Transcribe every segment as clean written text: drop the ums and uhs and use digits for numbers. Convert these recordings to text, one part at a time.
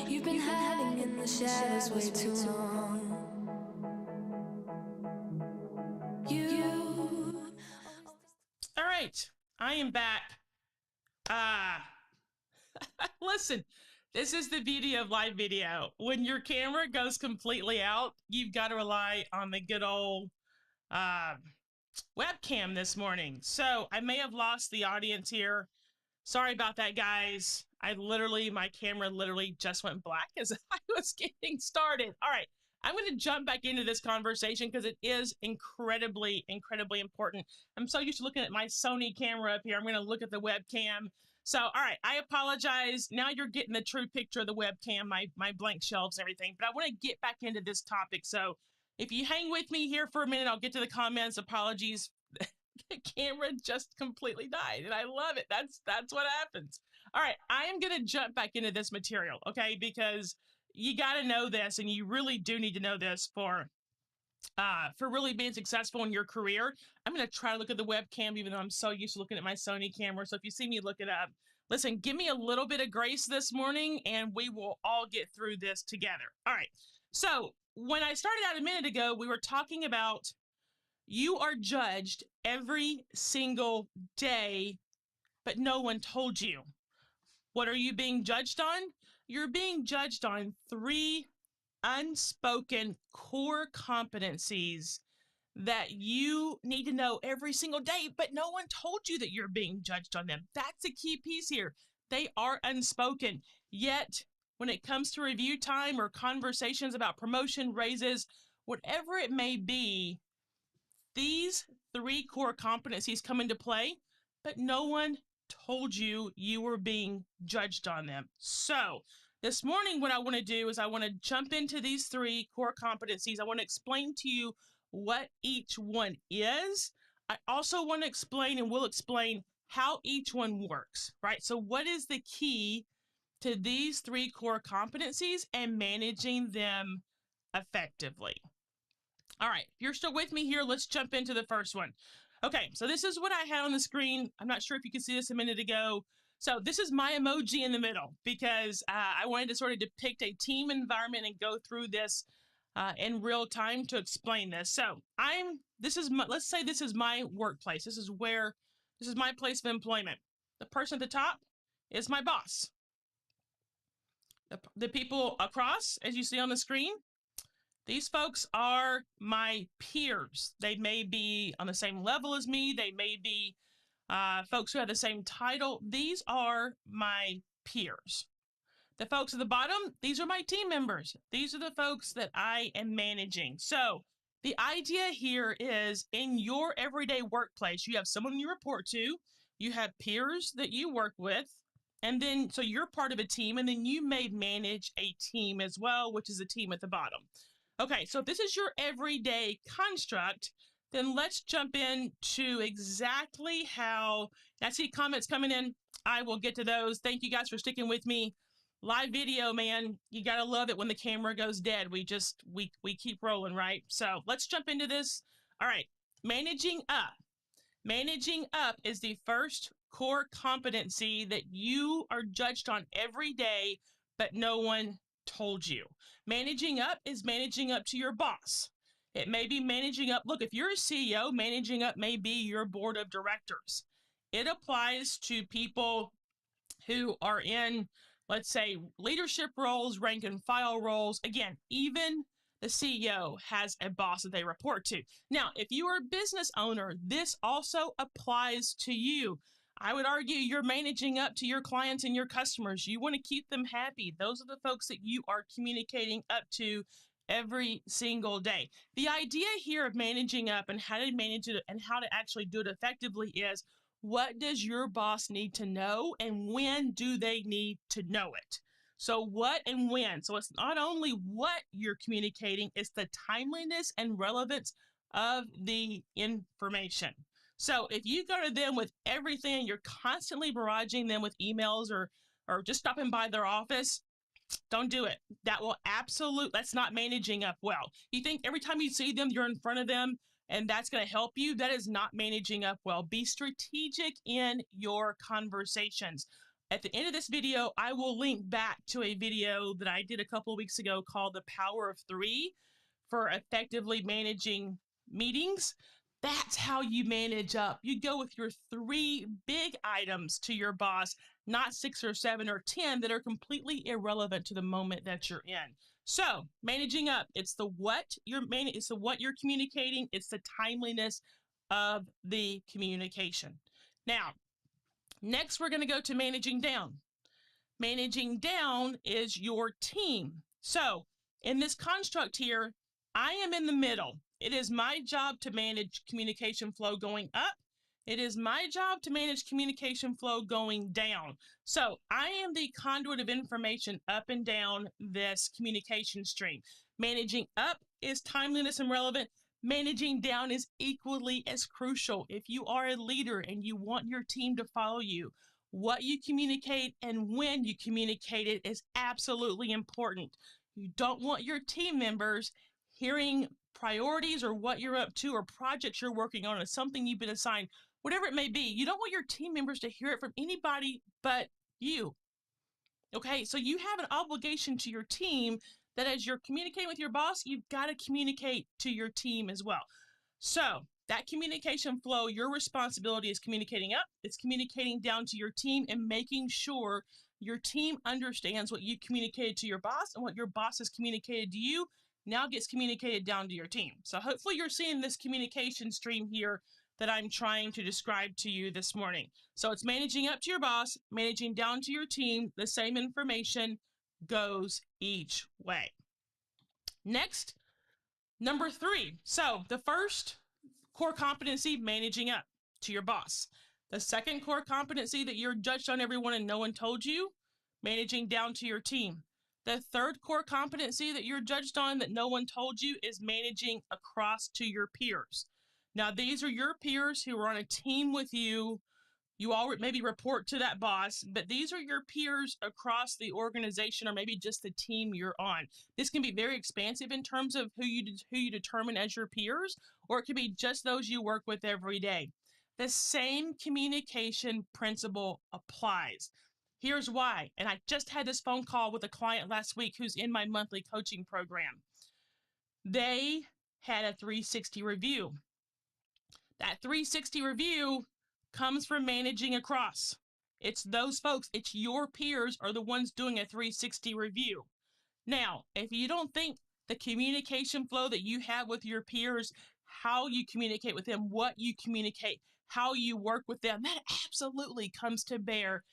You've been hiding in the shadows way too long. All right, I am back. Listen, this is the beauty of live video. When your camera goes completely out, you've got to rely on the good old webcam this morning. So I may have lost the audience here. Sorry about that, guys. My camera literally just went black as I was getting started. All right, I'm going to jump back into this conversation because it is incredibly, incredibly important. I'm so used to looking at my Sony camera up here. I'm going to look at the webcam. So, all right, I apologize. Now you're getting the true picture of the webcam, my blank shelves and everything. But I want to get back into this topic. So if you hang with me here for a minute, I'll get to the comments. Apologies. The camera just completely died, and I love it. That's what happens. All right, I am going to jump back into this material, okay? Because you got to know this, and you really do need to know this for really being successful in your career. I'm going to try to look at the webcam, even though I'm so used to looking at my Sony camera. So if you see me look it up, listen, give me a little bit of grace this morning, and we will all get through this together. All right. So when I started out a minute ago, we were talking about you are judged every single day, but no one told you. What are you being judged on? You're being judged on 3 unspoken core competencies that you need to know every single day, but no one told you that you're being judged on them. That's a key piece here. They are unspoken. Yet, when it comes to review time or conversations about promotion, raises, whatever it may be, these 3 core competencies come into play, but no one told you you were being judged on them. So this morning, what I want to do is I want to jump into these 3 core competencies. I want to explain to you what each one is. I also want to explain, and we'll explain how each one works, right? So what is the key to these 3 core competencies and managing them effectively? All right, if you're still with me here, let's jump into the first one. Okay, so this is what I had on the screen. I'm not sure if you could see this a minute ago. So this is my emoji in the middle because I wanted to sort of depict a team environment and go through this in real time to explain this. So let's say this is my workplace. This is my place of employment. The person at the top is my boss. The people across, as you see on the screen, these folks are my peers. They may be on the same level as me. They may be folks who have the same title. These are my peers. The folks at the bottom, these are my team members. These are the folks that I am managing. So the idea here is in your everyday workplace, you have someone you report to, you have peers that you work with, and then so you're part of a team, and then you may manage a team as well, which is a team at the bottom. Okay, so if this is your everyday construct, then let's jump into exactly how, I see comments coming in. I will get to those. Thank you guys for sticking with me. Live video, man, you gotta love it when the camera goes dead. We keep rolling, right? So let's jump into this. All right, managing up. Managing up is the first core competency that you are judged on every day, but no one told you. Managing up is managing up to your boss. It may be managing up. Look, if you're a CEO, managing up may be your board of directors. It applies to people who are in, let's say, leadership roles, rank and file roles. Again, even the CEO has a boss that they report to. Now, if you are a business owner, this also applies to you. I would argue you're managing up to your clients and your customers. You want to keep them happy. Those are the folks that you are communicating up to every single day. The idea here of managing up and how to manage it and how to actually do it effectively is, what does your boss need to know and when do they need to know it? So what and when. So it's not only what you're communicating, it's the timeliness and relevance of the information. So if you go to them with everything, you're constantly barraging them with emails or just stopping by their office, don't do it. That's not managing up well. You think every time you see them, you're in front of them, and that's going to help you. That is not managing up well. Be strategic in your conversations. At the end of this video, I will link back to a video that I did a couple of weeks ago called The Power of Three for effectively managing meetings. That's how you manage up. You go with your 3 big items to your boss, not 6 or 7 or 10 that are completely irrelevant to the moment that you're in. So managing up, it's the what you're communicating. It's the timeliness of the communication. Now, next we're going to go to managing down. Managing down is your team. So in this construct here, I am in the middle. It is my job to manage communication flow going up. It is my job to manage communication flow going down. So I am the conduit of information up and down this communication stream. Managing up is timeliness and relevant. Managing down is equally as crucial. If you are a leader and you want your team to follow you, what you communicate and when you communicate it is absolutely important. You don't want your team members hearing priorities or what you're up to or projects you're working on or something you've been assigned, whatever it may be. You don't want your team members to hear it from anybody but you. Okay, so you have an obligation to your team that as you're communicating with your boss, you've got to communicate to your team as well. So that communication flow, your responsibility is communicating up, it's communicating down to your team and making sure your team understands what you communicated to your boss and what your boss has communicated to you now gets communicated down to your team. So hopefully you're seeing this communication stream here that I'm trying to describe to you this morning. So it's managing up to your boss, managing down to your team, the same information goes each way. Next, number 3. So the first core competency, managing up to your boss. The second core competency that you're judged on everyone and no one told you, managing down to your team. The third core competency that you're judged on that no one told you is managing across to your peers. Now, these are your peers who are on a team with you. You all maybe report to that boss, but these are your peers across the organization or maybe just the team you're on. This can be very expansive in terms of who you determine as your peers, or it could be just those you work with every day. The same communication principle applies. Here's why. And I just had this phone call with a client last week who's in my monthly coaching program. They had a 360 review. That 360 review comes from managing across. It's those folks, it's your peers are the ones doing a 360 review. Now, if you don't think the communication flow that you have with your peers, how you communicate with them, what you communicate, how you work with them, that absolutely comes to bear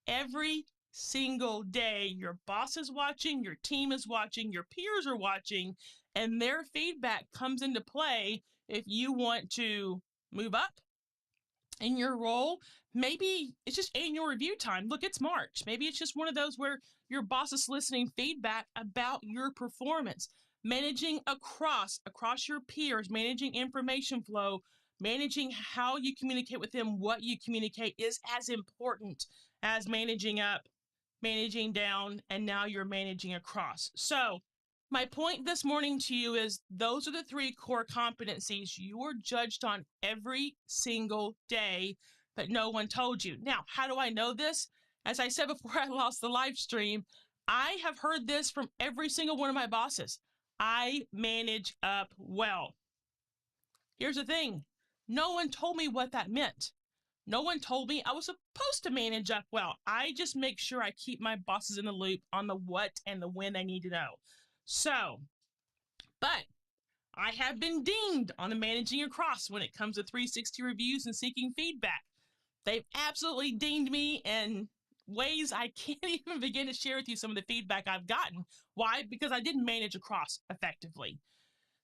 every single day. Your boss is watching, your team is watching, your peers are watching, and their feedback comes into play if you want to move up in your role. Maybe it's just annual review time. Look, it's March. Maybe it's just one of those where your boss is soliciting feedback about your performance. Managing across your peers, managing information flow, managing how you communicate with them, what you communicate is as important as managing up, managing down, and now you're managing across. So my point this morning to you is those are the 3 core competencies you are judged on every single day, but no one told you. Now, how do I know this? As I said before I lost the live stream, I have heard this from every single one of my bosses. I manage up well. Here's the thing. No one told me what that meant. No one told me I was supposed to manage up well. I just make sure I keep my bosses in the loop on the what and the when they need to know. So, but I have been dinged on the managing across when it comes to 360 reviews and seeking feedback. They've absolutely dinged me in ways I can't even begin to share with you some of the feedback I've gotten. Why? Because I didn't manage across effectively.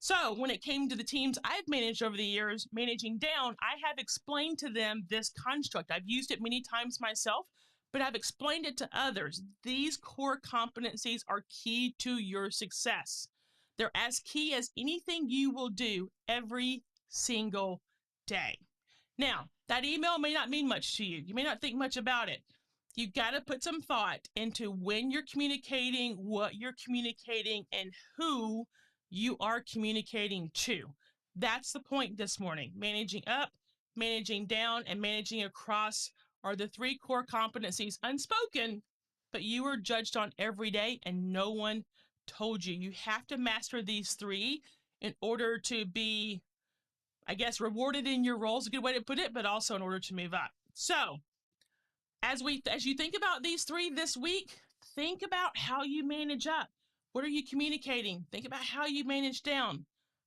So when it came to the teams I've managed over the years, managing down, I have explained to them this construct. I've used it many times myself, but I've explained it to others. These core competencies are key to your success. They're as key as anything you will do every single day. Now, that email may not mean much to you. You may not think much about it. You've got to put some thought into when you're communicating, what you're communicating, and who you are communicating to. That's the point this morning. Managing up, managing down, and managing across are the three core competencies, unspoken, but you are judged on every day and no one told you. You have to master these three in order to be, I guess, rewarded in your role is a good way to put it, but also in order to move up. So as you think about these three this week, think about how you manage up. What are you communicating? Think about how you manage down.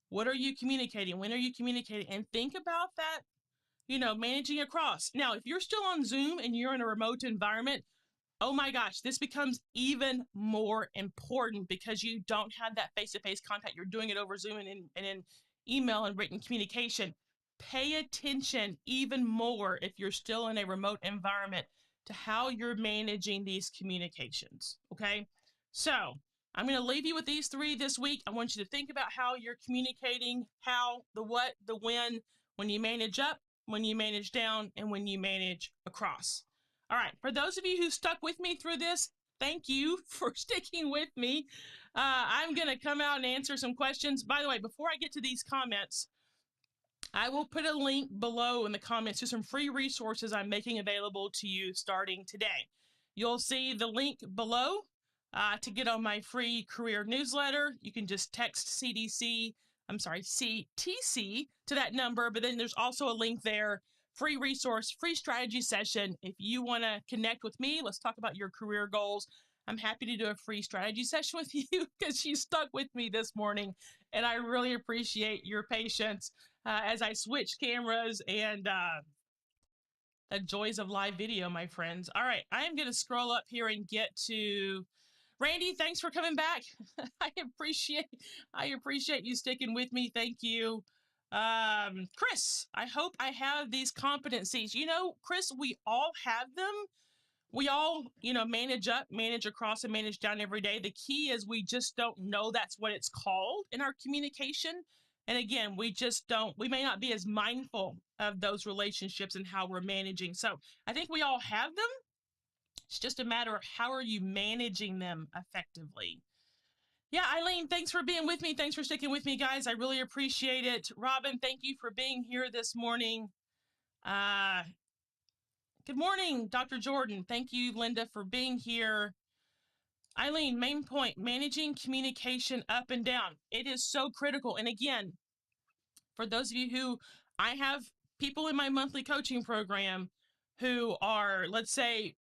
What are you communicating? When are you communicating? And think about that, managing across. Now, if you're still on Zoom and you're in a remote environment, oh my gosh, this becomes even more important because you don't have that face-to-face contact. You're doing it over Zoom and in email and written communication. Pay attention even more if you're still in a remote environment to how you're managing these communications. Okay, so I'm going to leave you with these three this week. I want you to think about how you're communicating, how, the what, the when you manage up, when you manage down, and when you manage across. All right, for those of you who stuck with me through this, thank you for sticking with me. I'm going to come out and answer some questions. By the way, before I get to these comments, I will put a link below in the comments to some free resources I'm making available to you starting today. You'll see the link below to get on my free career newsletter. You can just text CTC to that number, but then there's also a link there, free resource, free strategy session. If you want to connect with me, let's talk about your career goals. I'm happy to do a free strategy session with you because you stuck with me this morning, and I really appreciate your patience as I switch cameras and the joys of live video, my friends. All right, I am going to scroll up here and get to Randy. Thanks for coming back. I appreciate you sticking with me. Thank you. Chris, I hope I have these competencies. Chris, we all have them. We all, manage up, manage across, and manage down every day. The key is we just don't know that's what it's called in our communication. And again, we may not be as mindful of those relationships and how we're managing. So I think we all have them. It's just a matter of how are you managing them effectively. Yeah, Eileen, thanks for being with me. Thanks for sticking with me, guys. I really appreciate it. Robin, thank you for being here this morning. Good morning, Dr. Jordan. Thank you, Linda, for being here. Eileen, main point, managing communication up and down. It is so critical. And again, for those of you who, I have people in my monthly coaching program who are, let's say,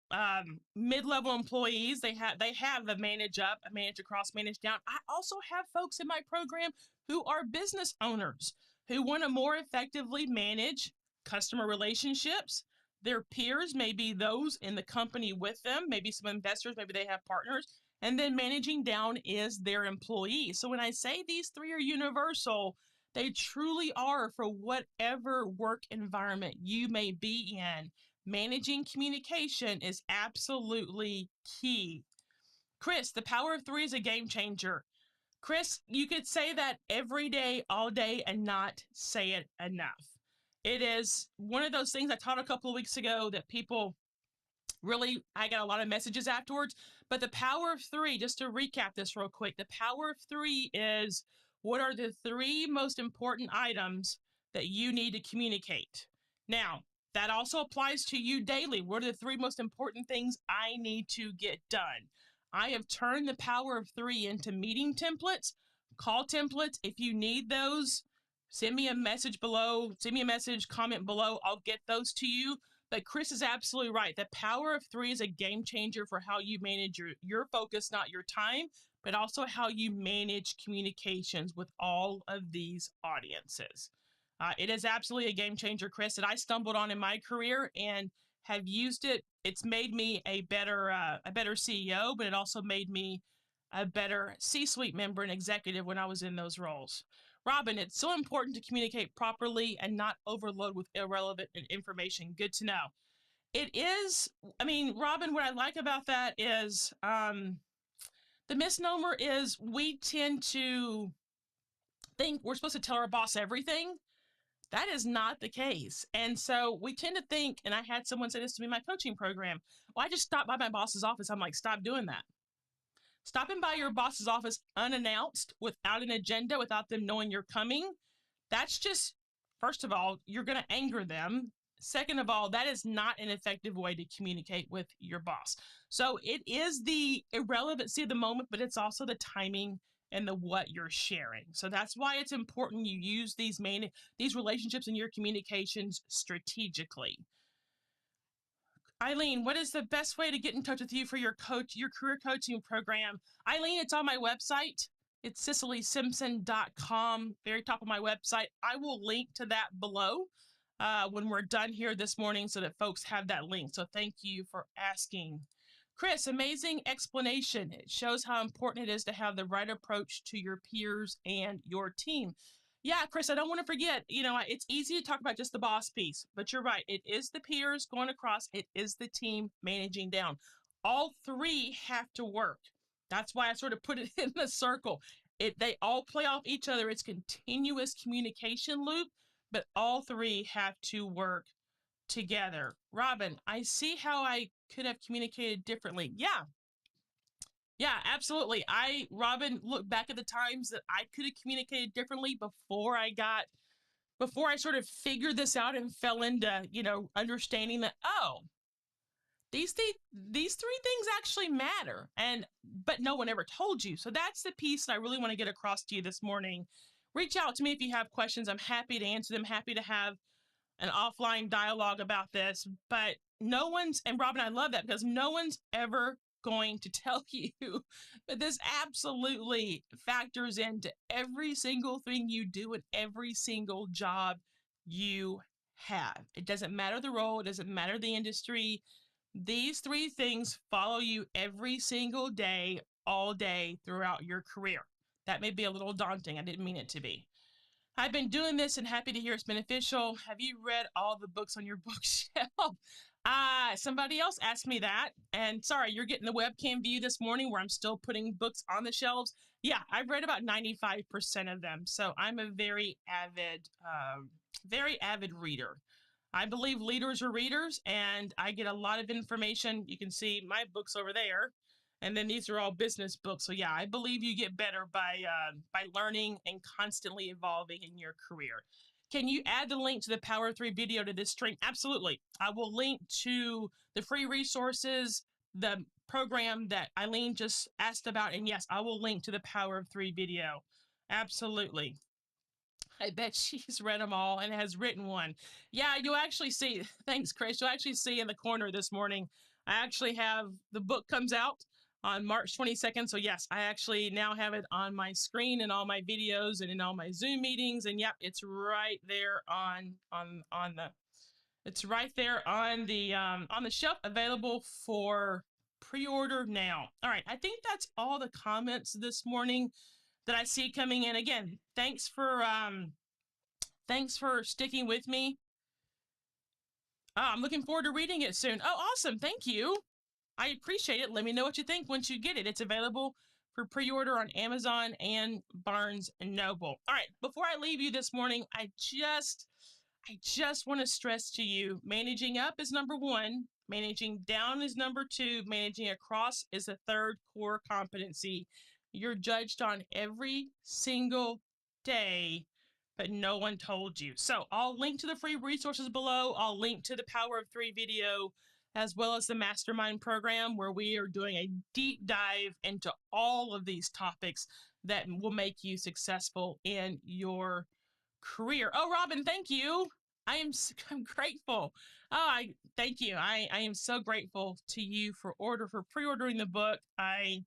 mid-level employees. They have a manage up, a manage across, manage down. I also have folks in my program who are business owners who want to more effectively manage customer relationships. Their peers may be those in the company with them, maybe some investors, maybe they have partners, and then managing down is their employees. So when I say these three are universal, they truly are for whatever work environment you may be in. Managing communication is absolutely key. Chris, the power of three is a game changer. Chris, you could say that every day, all day, and not say it enough. It is one of those things I taught a couple of weeks ago that people really, I got a lot of messages afterwards. But the power of three, just to recap this real quick, the power of three is what are the three most important items that you need to communicate? Now, that also applies to you daily. What are the three most important things I need to get done? I have turned the power of three into meeting templates, call templates. If you need those, send me a message below, comment below. I'll get those to you. But Chris is absolutely right. The power of three is a game changer for how you manage your focus, not your time, but also how you manage communications with all of these audiences. It is absolutely a game changer, Chris, that I stumbled on in my career and have used it. It's made me a better CEO, but it also made me a better C-suite member and executive when I was in those roles. Robin, it's so important to communicate properly and not overload with irrelevant information. Good to know. It is, Robin, what I like about that is the misnomer is we tend to think we're supposed to tell our boss everything. That is not the case. And so we tend to think, and I had someone say this to me in my coaching program, well, I just stopped by my boss's office. I'm like, stop doing that. Stopping by your boss's office unannounced, without an agenda, without them knowing you're coming, That's just, first of all, you're going to anger them. Second of all, that is not an effective way to communicate with your boss. So it is the irrelevancy of the moment, but it's also the timing and the what you're sharing. So that's why it's important you use these relationships in your communications strategically. Eileen, what is the best way to get in touch with you for your career coaching program? Eileen, it's on my website. It's cicelysimpson.com, very top of my website. I will link to that below when we're done here this morning so that folks have that link. So thank you for asking. Chris, amazing explanation. It shows how important it is to have the right approach to your peers and your team. Yeah, Chris, I don't want to forget, it's easy to talk about just the boss piece, but you're right. It is the peers going across, it is the team managing down. All three have to work. That's why I sort of put it in the circle. They all play off each other. It's continuous communication loop, but all three have to work together. Robin, I see how I could have communicated differently. Yeah, absolutely. Robin, look back at the times that I could have communicated differently before I sort of figured this out and fell into, understanding that, oh, these three things actually matter. But no one ever told you. So that's the piece that I really want to get across to you this morning. Reach out to me if you have questions. I'm happy to answer them, happy to have an offline dialogue about this, but and Robin, I love that because no one's ever going to tell you that this absolutely factors into every single thing you do and every single job you have. It doesn't matter the role, it doesn't matter the industry. These three things follow you every single day, all day throughout your career. That may be a little daunting. I didn't mean it to be. I've been doing this and happy to hear it's beneficial. Have you read all the books on your bookshelf? Somebody else asked me that. And sorry, you're getting the webcam view this morning where I'm still putting books on the shelves. Yeah, I've read about 95% of them. So I'm a very avid reader. I believe leaders are readers, and I get a lot of information. You can see my books over there. And then these are all business books. So yeah, I believe you get better by learning and constantly evolving in your career. Can you add the link to the Power of 3 video to this stream? Absolutely. I will link to the free resources, the program that Eileen just asked about. And yes, I will link to the Power of 3 video. Absolutely. I bet she's read them all and has written one. Yeah, you'll actually see, thanks, Chris. You'll actually see in the corner this morning, I actually have the book comes out on March 22nd. So yes, I actually now have it on my screen in all my videos and in all my Zoom meetings. And yep, it's right there it's right there on the shelf, available for pre-order now. All right, I think that's all the comments this morning that I see coming in. Again, thanks for sticking with me. I'm looking forward to reading it soon. Oh, awesome. Thank you. I appreciate it. Let me know what you think once you get it. It's available for pre-order on Amazon and Barnes & Noble. All right, before I leave you this morning, I just want to stress to you, managing up is number 1, managing down is number 2, managing across is the third core competency. You're judged on every single day, but no one told you. So I'll link to the free resources below. I'll link to the Power of 3 video, as well as the Mastermind program, where we are doing a deep dive into all of these topics that will make you successful in your career. Oh, Robin, thank you. I'm grateful. Oh, thank you. I am so grateful to you for pre-ordering the book. I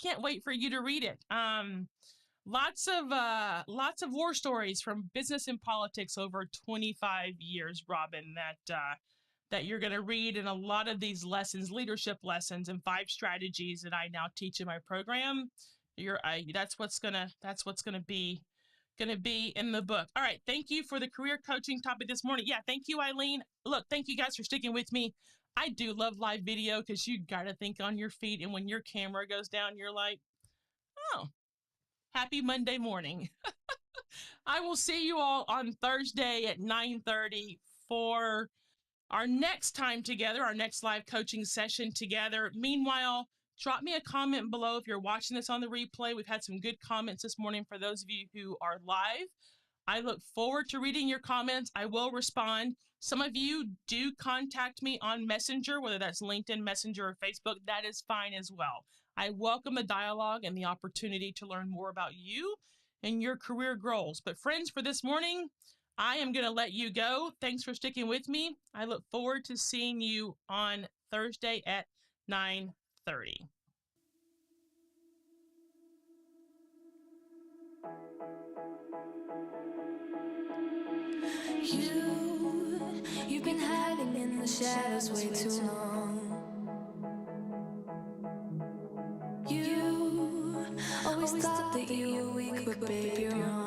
can't wait for you to read it. Lots of war stories from business and politics over 25 years, Robin, that you're going to read, in a lot of these lessons, leadership lessons, and 5 strategies that I now teach in my program. That's what's gonna be in the book. All right, thank you for the career coaching topic this morning. Yeah, thank you, Eileen. Look, thank you guys for sticking with me. I do love live video because you got to think on your feet, and when your camera goes down, you're like, oh, happy Monday morning. I will see you all on Thursday at 9:30 for our next time together, our next live coaching session together. Meanwhile, drop me a comment below if you're watching this on the replay. We've had some good comments this morning for those of you who are live. I look forward to reading your comments. I will respond. Some of you do contact me on Messenger, whether that's LinkedIn Messenger or Facebook. That is fine as well. I welcome the dialogue and the opportunity to learn more about you and your career goals. But friends, for this morning, I am going to let you go. Thanks for sticking with me. I look forward to seeing you on Thursday at 9:30. You've been hiding in the shadows way too long. You always thought that you were weak, but babe, you're wrong.